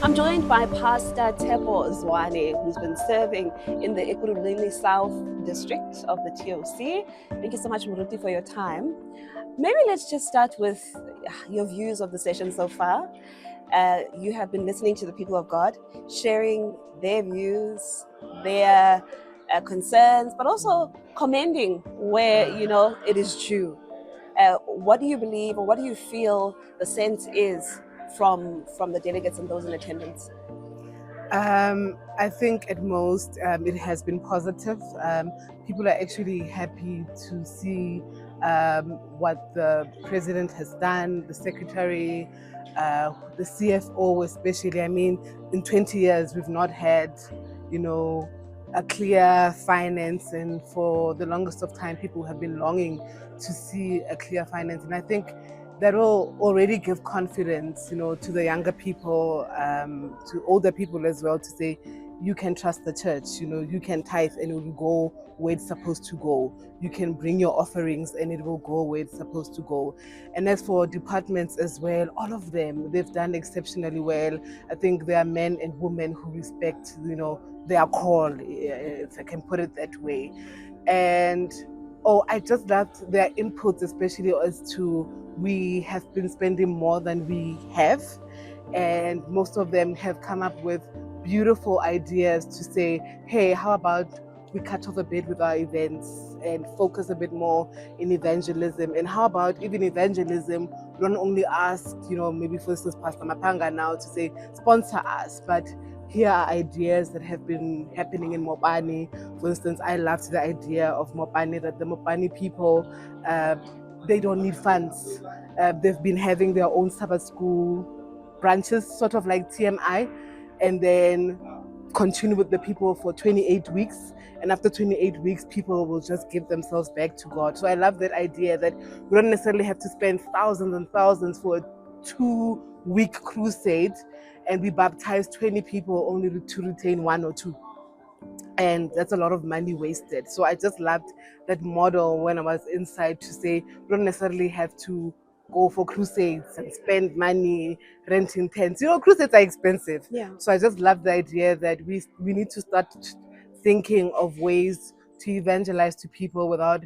I'm joined by Pastor Tshepo Zwane, who's been serving in the Ekurhuleni South District of the TOC. Thank you so much, Muruti, for your time. Maybe let's just start with your views of the session so far. You have been listening to the people of God, sharing their views, their concerns, but also commending where it is due. What do you believe, or what do you feel the sense is from the delegates and those in attendance? I think at most it has been positive. People are actually happy to see what the president has done, the secretary, the CFO especially. I mean, in 20 years, we've not had, you know, a clear finance, and for the longest of time, people have been longing to see a clear finance. And I think that will already give confidence, to the younger people, to older people as well, to say, you can trust the church, you can tithe and it will go where it's supposed to go. You can bring your offerings and it will go where it's supposed to go. And as for departments as well, all of them, they've done exceptionally well. I think there are men and women who respect, their call, if I can put it that way. And I just loved their inputs, especially as to we have been spending more than we have, and most of them have come up with beautiful ideas to say, hey, how about we cut off a bit with our events and focus a bit more in evangelism? And how about even evangelism, don't only ask, maybe for instance Pastor Mapanga now to say sponsor us, but here are ideas that have been happening in Mopani. For instance, I loved the idea of Mopani, that the Mopani people, they don't need funds. They've been having their own Sabbath school branches, sort of like TMI, and then continue with the people for 28 weeks. And after 28 weeks, people will just give themselves back to God. So I love that idea that we don't necessarily have to spend thousands and thousands for a 2-week crusade and we baptize 20 people only to retain one or two. And that's a lot of money wasted. So I just loved that model when I was inside, to say we don't necessarily have to go for crusades and spend money renting tents. Crusades are expensive. Yeah. So I just love the idea that we need to start thinking of ways to evangelize to people without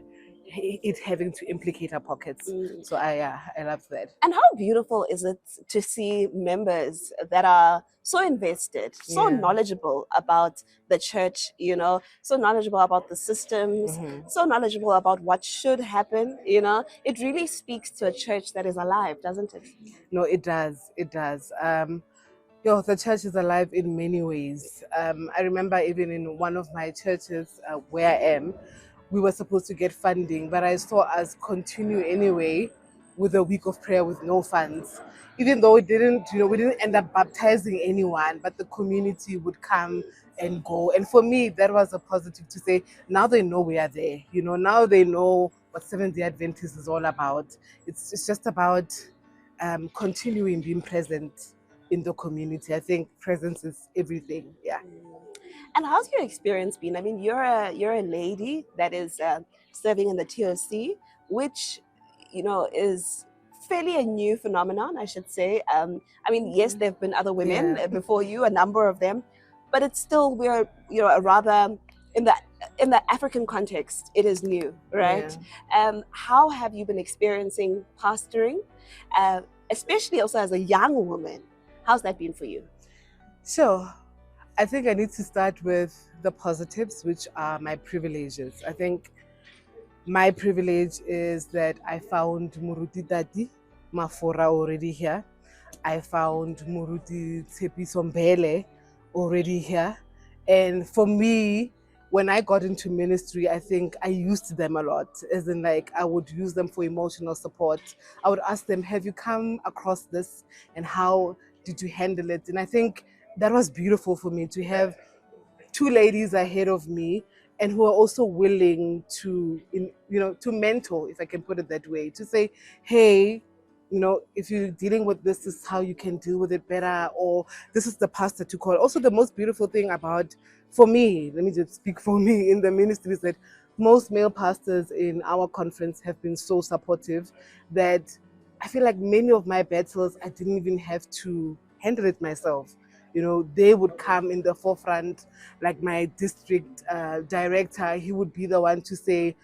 it having to implicate our pockets. So I love that. And how beautiful is it to see members that are so invested, so Yeah. knowledgeable about the church, so knowledgeable about the systems, so knowledgeable about what should happen, It really speaks to a church that is alive, doesn't it? No, it does. It does. The church is alive in many ways. I remember even in one of my churches where I am, we were supposed to get funding, but I saw us continue anyway with a week of prayer with no funds. Even though we didn't end up baptizing anyone, but the community would come and go. And for me, that was a positive, to say, now they know we are there. Now they know what Seventh-day Adventist is all about. It's just about continuing being present in the community. I think presence is everything. Yeah. And how's your experience been? I mean, you're a lady that is serving in the TOC, which is fairly a new phenomenon, I should say. I mean, yes, there have been other women before you, a number of them, but it's still, we're a rather, in the African context, it is new, right? How have you been experiencing pastoring, especially also as a young woman? How's that been for you? So I think I need to start with the positives, which are my privileges. I think my privilege is that I found Muruti Tati Mafora already here. I found Muruti Tshepo Zwane already here. And for me, when I got into ministry, I think I used them a lot. As in, like, I would use them for emotional support. I would ask them, have you come across this? And how did you handle it? And I think that was beautiful for me, to have two ladies ahead of me and who are also willing to, to mentor, if I can put it that way, to say, hey, if you're dealing with this, this is how you can deal with it better, or this is the pastor to call. Also, the most beautiful thing about, for me, let me just speak for me in the ministry, is that most male pastors in our conference have been so supportive that I feel like many of my battles, I didn't even have to handle it myself. they would come in the forefront. Like my district director, he would be the one to say,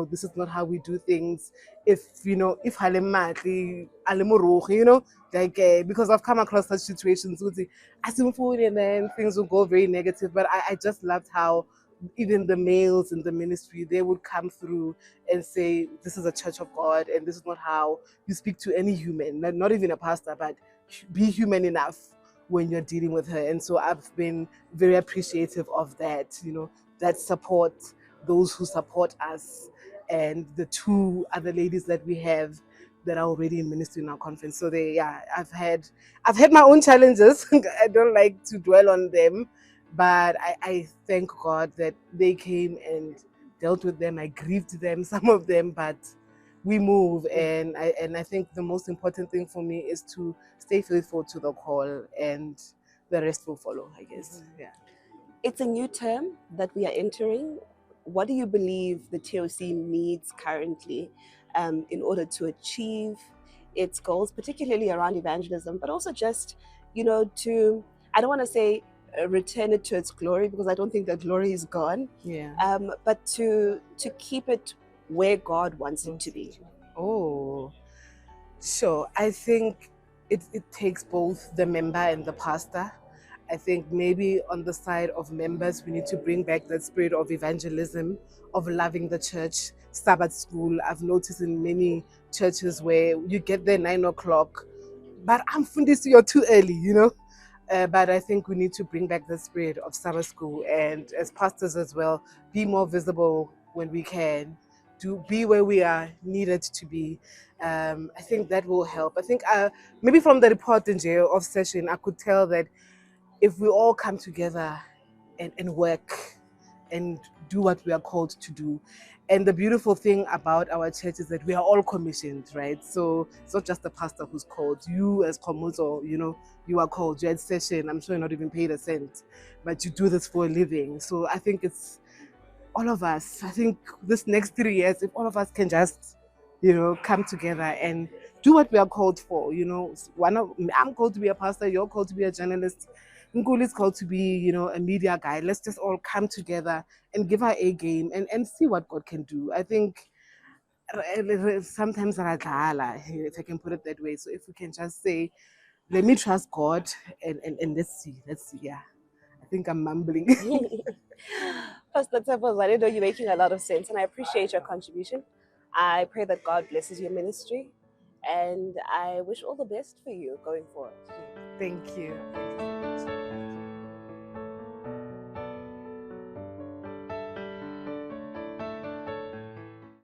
this is not how we do things. If halemati, like because I've come across such situations with the asimfuni, and then things will go very negative. But I just loved how even the males in the ministry, they would come through and say, this is a church of God, and this is not how you speak to any human, not even a pastor, but be human enough when you're dealing with her. And so I've been very appreciative of that, that support, those who support us, and the two other ladies that we have that are already in ministry in our conference. So I've had my own challenges. I don't like to dwell on them, but I thank God that they came and dealt with them. I grieved them, some of them, but we move. And I think the most important thing for me is to stay faithful to the call, and the rest will follow, I guess. Yeah. It's a new term that we are entering. What do you believe the TOC needs currently in order to achieve its goals, particularly around evangelism, but also just, to, I don't want to say return it to its glory, because I don't think the glory is gone, Yeah. but to keep it where God wants it to be? Oh, sure. I think it takes both the member and the pastor. I think maybe on the side of members, we need to bring back that spirit of evangelism, of loving the church. Sabbath school, I've noticed in many churches where you get there 9 o'clock, but I'm fundisi, you're too early. But I think we need to bring back the spirit of Sabbath school, and as pastors as well, be more visible when we can, to be where we are needed to be. I think that will help. I think maybe from the report in jail of session, I could tell that if we all come together and work and do what we are called to do. And the beautiful thing about our church is that we are all commissioned, right? So it's not just the pastor who's called. You as Komuzo, you are called. You're at session. I'm sure you're not even paid a cent, but you do this for a living. So I think it's all of us. I think this next 3 years, if all of us can just, come together and do what we are called for. I'm called to be a pastor. You're called to be a journalist. Nkuli is called to be, a media guy. Let's just all come together and give our A game, and see what God can do. I think sometimes if I can put it that way. So if we can just say, let me trust God, and let's see. Yeah. I think I'm mumbling. Pastor Tshepo Zwane, I know you're making a lot of sense, and I appreciate your contribution. I pray that God blesses your ministry, and I wish all the best for you going forward. Thank you.